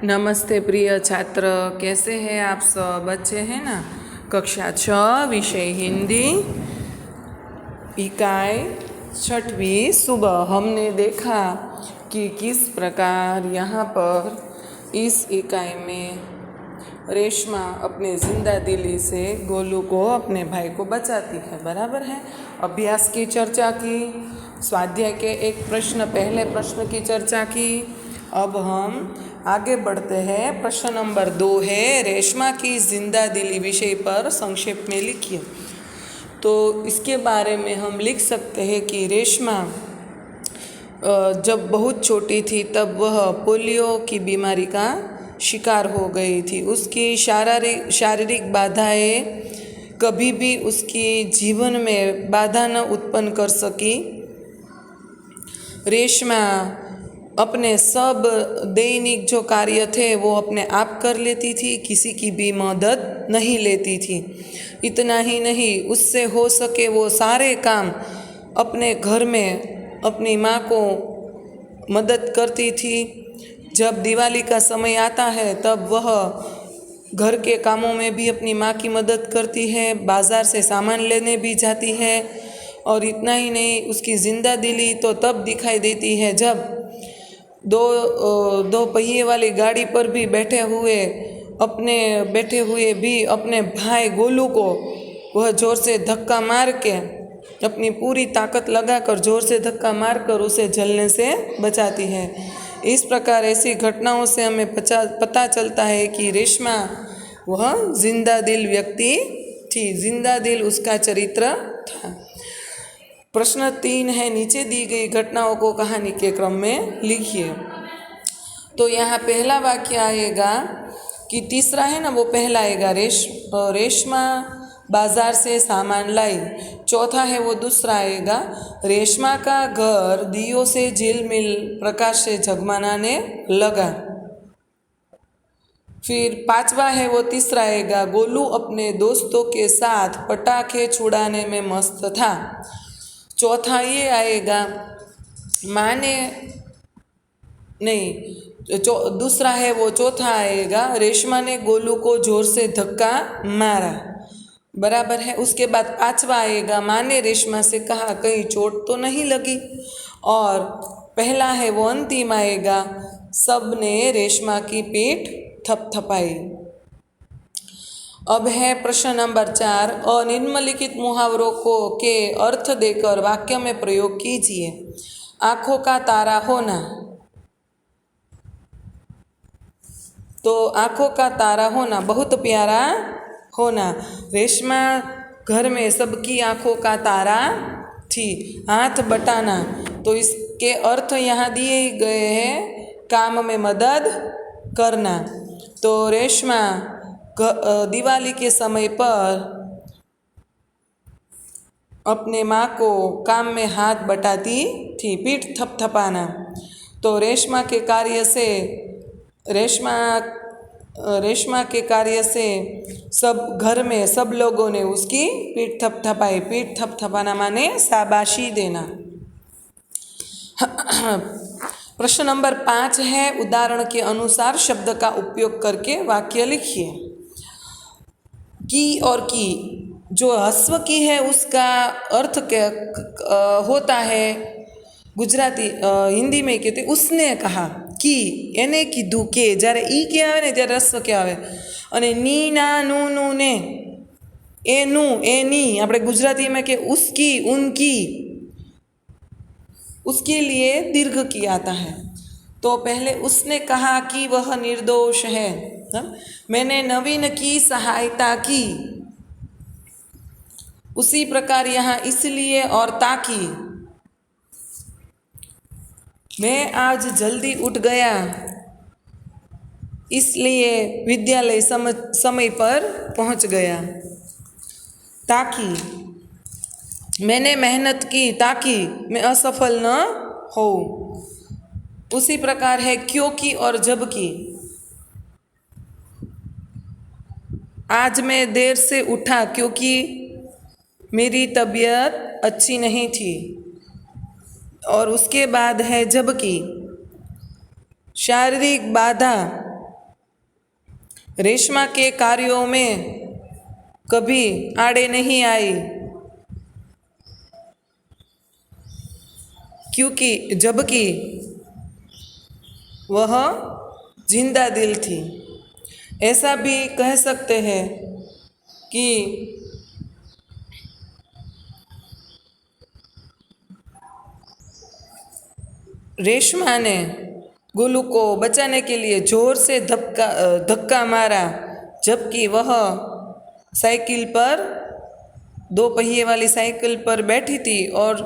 नमस्ते प्रिय छात्र, कैसे हैं आप सब? अच्छे हैं ना? कक्षा 6 विषय हिंदी इकाई 6वीं सुबह हमने देखा कि किस प्रकार यहाँ पर इस इकाई में रेशमा अपने जिंदा दिली से गोलू को, अपने भाई को बचाती है। बराबर है। अभ्यास की चर्चा की, स्वाध्याय के एक प्रश्न, पहले प्रश्न की चर्चा की। अब हम आगे बढ़ते हैं। प्रश्न नंबर 2 है, रेशमा की जिंदा दिली विषय पर संक्षेप में लिखिए। तो इसके बारे में हम लिख सकते हैं कि रेशमा जब बहुत छोटी थी तब वह पोलियो की बीमारी का शिकार हो गई थी। उसकी शारीरिक बाधाएं कभी भी उसकी जीवन में बाधा न उत्पन्न कर सकी। रेशमा अपने सब दैनिक जो कार्य थे वो अपने आप कर लेती थी, किसी की भी मदद नहीं लेती थी। इतना ही नहीं, उससे हो सके वो सारे काम अपने घर में अपनी माँ को मदद करती थी। जब दिवाली का समय आता है तब वह घर के कामों में भी अपनी माँ की मदद करती है, बाज़ार से सामान लेने भी जाती है। और इतना ही नहीं, उसकी जिंदा दिली तो तब दिखाई देती है जब दो पहिए वाली गाड़ी पर भी बैठे हुए भी अपने भाई गोलू को वह ज़ोर से धक्का मार के, अपनी पूरी ताकत लगाकर ज़ोर से धक्का मारकर उसे जलने से बचाती है। इस प्रकार ऐसी घटनाओं से हमें पता चलता है कि रेशमा वह जिंदा दिल व्यक्ति थी, जिंदा दिल उसका चरित्र था। प्रश्न 3 है, नीचे दी गई घटनाओं को कहानी के क्रम में लिखिए। तो यहाँ पहला वाक्य आएगा कि तीसरा है ना, वो पहला आएगा, रेशमा बाजार से सामान लाई। चौथा है वो दूसरा आएगा, रेशमा का घर दियों से झिलमिल प्रकाश से जगमगाने लगा। फिर पांचवा है वो तीसरा आएगा, गोलू अपने दोस्तों के साथ पटाखे छुड़ाने में मस्त था। चौथा ये आएगा, दूसरा है वो चौथा आएगा, रेशमा ने गोलू को जोर से धक्का मारा। बराबर है। उसके बाद पांचवा आएगा, माँ ने रेशमा से कहा कहीं चोट तो नहीं लगी। और पहला है वो अंतिम आएगा, सबने रेशमा की पीठ थपथपाई। अब है प्रश्न नंबर 4, निम्नलिखित मुहावरों के अर्थ देकर वाक्य में प्रयोग कीजिए। आंखों का तारा होना। तो आंखों का तारा होना, बहुत प्यारा होना। रेशमा घर में सबकी आंखों का तारा थी। हाथ बटाना, तो इसके अर्थ यहाँ दिए गए हैं, काम में मदद करना। तो रेशमा दिवाली के समय पर अपने माँ को काम में हाथ बटाती थी। पीठ थपथपाना, तो रेशमा के कार्य से सब घर में सब लोगों ने उसकी पीठ थपथपाई। पीठ थपथपाना माने शाबाशी देना। प्रश्न नंबर 5 है, उदाहरण के अनुसार शब्द का उपयोग करके वाक्य लिखिए। की और की, जो ह्रस्व की है उसका अर्थ होता है, हिंदी में कहते उसने कहा, की એને કીધું કે, જ્યારે ઈ કે આવે ને ત્યારે રસ્વ કે આવે, અને ની ના નું નું ને એનું એની, આપણે ગુજરાતીમાં કે ઉસकी उनकी, उसके लिए दीर्घ की आता है। तो पहले उसने कहा कि वह निर्दोष है। मैंने नवीन की सहायता की। उसी प्रकार यहाँ इसलिए और ताकि, मैं आज जल्दी उठ गया इसलिए विद्यालय समय पर पहुँच गया। ताकि, मैंने मेहनत की ताकि मैं असफल न हो। उसी प्रकार है क्योंकि और जबकि, आज मैं देर से उठा क्योंकि मेरी तबीयत अच्छी नहीं थी। और उसके बाद है जबकि, शारीरिक बाधा रेशमा के कार्यों में कभी आड़े नहीं आई, क्योंकि जबकि वह जिंदा दिल थी। ऐसा भी कह सकते हैं कि रेशमा ने गोलू को बचाने के लिए जोर से धक्का मारा, जबकि वह साइकिल पर, 2 पहिए वाली साइकिल पर बैठी थी और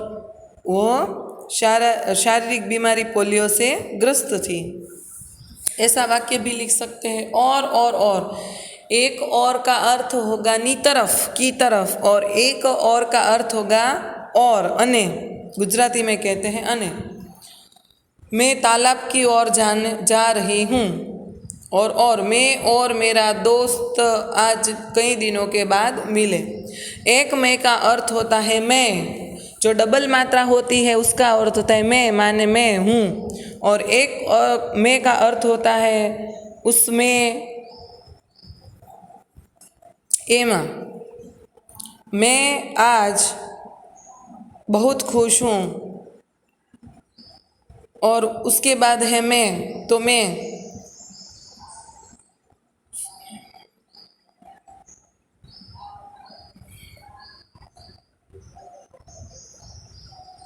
वह शारीरिक बीमारी पोलियो से ग्रस्त थी। ऐसा वाक्य भी लिख सकते हैं। और एक और का अर्थ होगा नी तरफ, की तरफ, और एक और का अर्थ होगा और, अने। गुजराती में कहते हैं अने। मैं तालाब की ओर जा रही हूँ। और मैं और मेरा दोस्त आज कई दिनों के बाद मिले। एक मैं का अर्थ होता है मैं, जो डबल मात्रा होती है उसका अर्थ होता है मैं, माने मैं हूँ। और एक मैं का अर्थ होता है उसमें, एमा। मैं आज बहुत खुश हूँ। और उसके बाद है मैं, तो मैं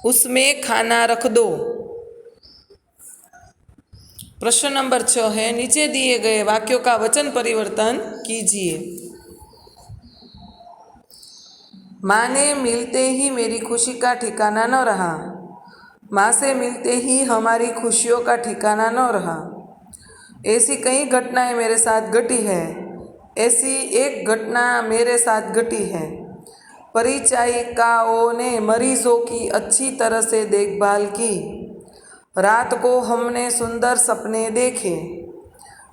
उसमें खाना रख दो। प्रश्न नंबर 6 है, नीचे दिए गए वाक्यों का वचन परिवर्तन कीजिए। माँ ने मिलते ही मेरी खुशी का ठिकाना न रहा। माँ से मिलते ही हमारी खुशियों का ठिकाना न रहा। ऐसी कई घटनाएं मेरे साथ घटी है। ऐसी एक घटना मेरे साथ घटी है। परिचारिकाओं ने मरीजों की अच्छी तरह से देखभाल की। रात को हमने सुंदर सपने देखे।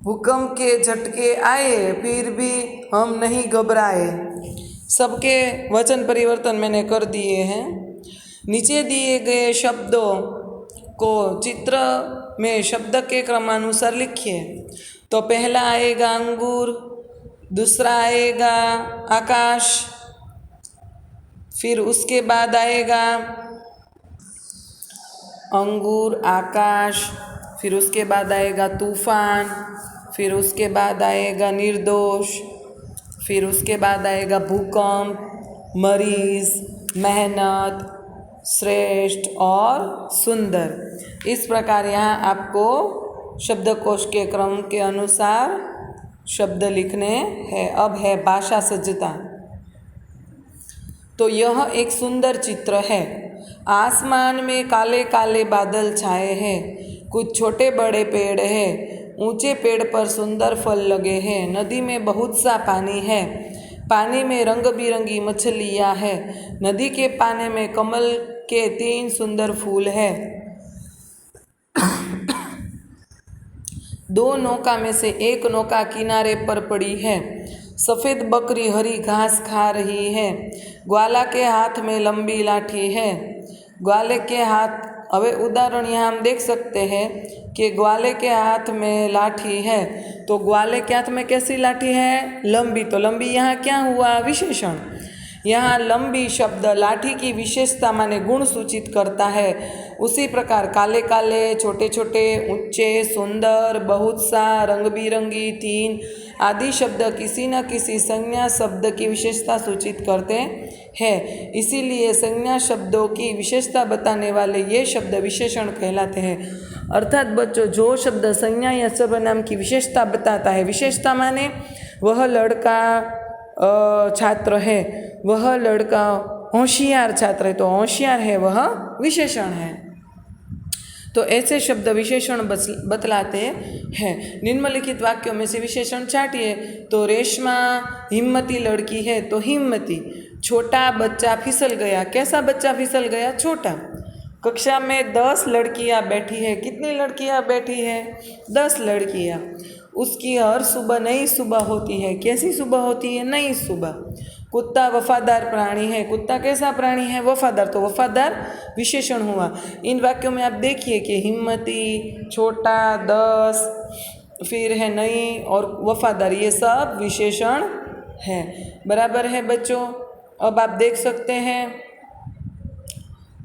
भूकंप के झटके आए, फिर भी हम नहीं घबराए। सबके वचन परिवर्तन मैंने कर दिए हैं। नीचे दिए गए शब्दों को चित्र में शब्द के क्रमानुसार लिखिए। तो पहला आएगा अंगूर, दूसरा आएगा आकाश, फिर उसके बाद आएगा अंगूर, आकाश, फिर उसके बाद आएगा तूफान, फिर उसके बाद आएगा निर्दोष, फिर उसके बाद आएगा भूकंप, मरीज, मेहनत, श्रेष्ठ और सुंदर। इस प्रकार यहाँ आपको शब्दकोश के क्रम के अनुसार शब्द लिखने हैं। अब है भाषा सज्जता। तो यह एक सुंदर चित्र है। आसमान में काले काले बादल छाए हैं। कुछ छोटे बड़े पेड़ हैं। ऊंचे पेड़ पर सुंदर फल लगे हैं। नदी में बहुत सा पानी है। पानी में रंग बिरंगी मछलियाँ हैं। नदी के पानी में कमल के 3 सुंदर फूल हैं। 2 नौका में से एक नौका किनारे पर पड़ी है। सफ़ेद बकरी हरी घास खा रही है। ग्वाला के हाथ में लंबी लाठी है। ग्वाले के हाथ, હવે उदाहरण यहाँ हम देख सकते हैं कि ग्वाले के हाथ में लाठी है, तो ग्वाले के हाथ में कैसी लाठी है? लंबी। तो लंबी यहाँ क्या हुआ? विशेषण। यहाँ लंबी शब्द लाठी की विशेषता माने गुण सूचित करता है। उसी प्रकार काले काले, छोटे छोटे, ऊंचे, सुंदर, बहुत सा, रंग बिरंगी, 3 आदि शब्द किसी न किसी संज्ञा शब्द की विशेषता सूचित करते हैं। इसीलिए संज्ञा शब्दों की विशेषता बताने वाले ये शब्द विशेषण कहलाते हैं। अर्थात बच्चों, जो शब्द संज्ञा या सर्वनाम की विशेषता बताता है, विशेषता माने वह लड़का छात्र है, वह लड़का होशियार छात्र है, तो होशियार है वह विशेषण है। तो ऐसे शब्द विशेषण बतलाते हैं। निम्नलिखित वाक्यों में से विशेषण छांटिए। तो रेशमा हिम्मती लड़की है, तो हिम्मती। छोटा बच्चा फिसल गया। कैसा बच्चा फिसल गया? छोटा। कक्षा में 10 लड़कियां बैठी है। कितनी लड़कियां बैठी है? 10 लड़कियां। उसकी हर सुबह नई सुबह होती है। कैसी सुबह होती है? नई सुबह। कुत्ता वफादार प्राणी है। कुत्ता कैसा प्राणी है? वफादार। तो वफादार विशेषण हुआ। इन वाक्यों में आप देखिए कि हिम्मती, छोटा, 10, फिर है नई और वफादार, ये सब विशेषण है। बराबर है बच्चों। अब आप देख सकते हैं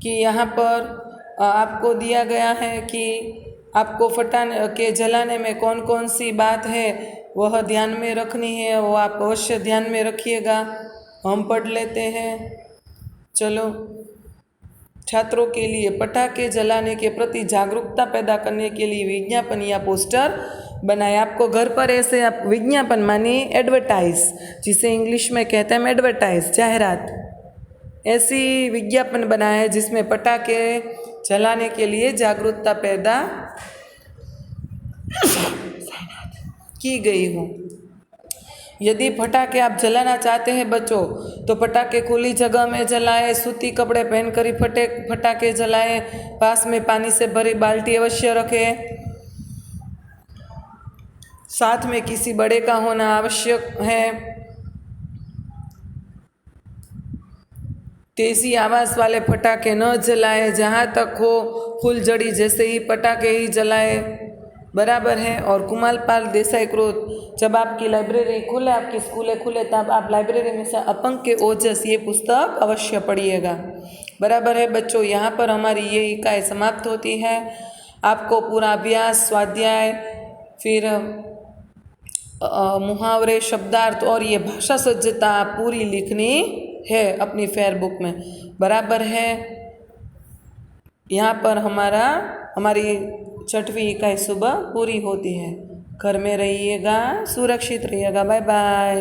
कि यहाँ पर आपको दिया गया है कि आपको फटाने के जलाने में कौन कौन सी बात है वह ध्यान में रखनी है, वो आप अवश्य ध्यान में रखिएगा। हम पढ़ लेते हैं। चलो, छात्रों के लिए पटाखे जलाने के प्रति जागरूकता पैदा करने के लिए विज्ञापन या पोस्टर बनाए। आपको घर पर ऐसे आप विज्ञापन माने एडवर्टाइज, जिसे इंग्लिश में कहते हैं एडवर्टाइज, जाहिरात, ऐसी विज्ञापन बनाए जिसमें पटाखे जलाने के लिए जागरूकता पैदा की गई हो। यदि पटाखे आप जलाना चाहते हैं बच्चों, तो पटाखे खुली जगह में जलाएं, सूती कपड़े पहनकर ही पटाखे जलाएं, पास में पानी से भरी बाल्टी अवश्य रखें, साथ में किसी बड़े का होना आवश्यक है। तेजी आवाज़ वाले पटाखे न जलाएं, जहाँ तक हो फुलझड़ी जैसे ही पटाखे ही जलाएं। बराबर है। और कुमालपाल देसाई क्रोध, जब आपकी लाइब्रेरी खुले, आपकी स्कूलें खुले, तब आप लाइब्रेरी में से अपंग के ओजस ये पुस्तक अवश्य पढ़िएगा। बराबर है बच्चों। यहाँ पर हमारी ये इकाई समाप्त होती है। आपको पूरा अभ्यास, स्वाध्याय, फिर मुहावरे, शब्दार्थ और ये भाषा सज्जता पूरी लिखनी है अपनी फेयर बुक में। बराबर है। यहाँ पर हमारी 6वीं इकाई सुबह पूरी होती है। घर में रहिएगा, सुरक्षित रहिएगा। Bye bye.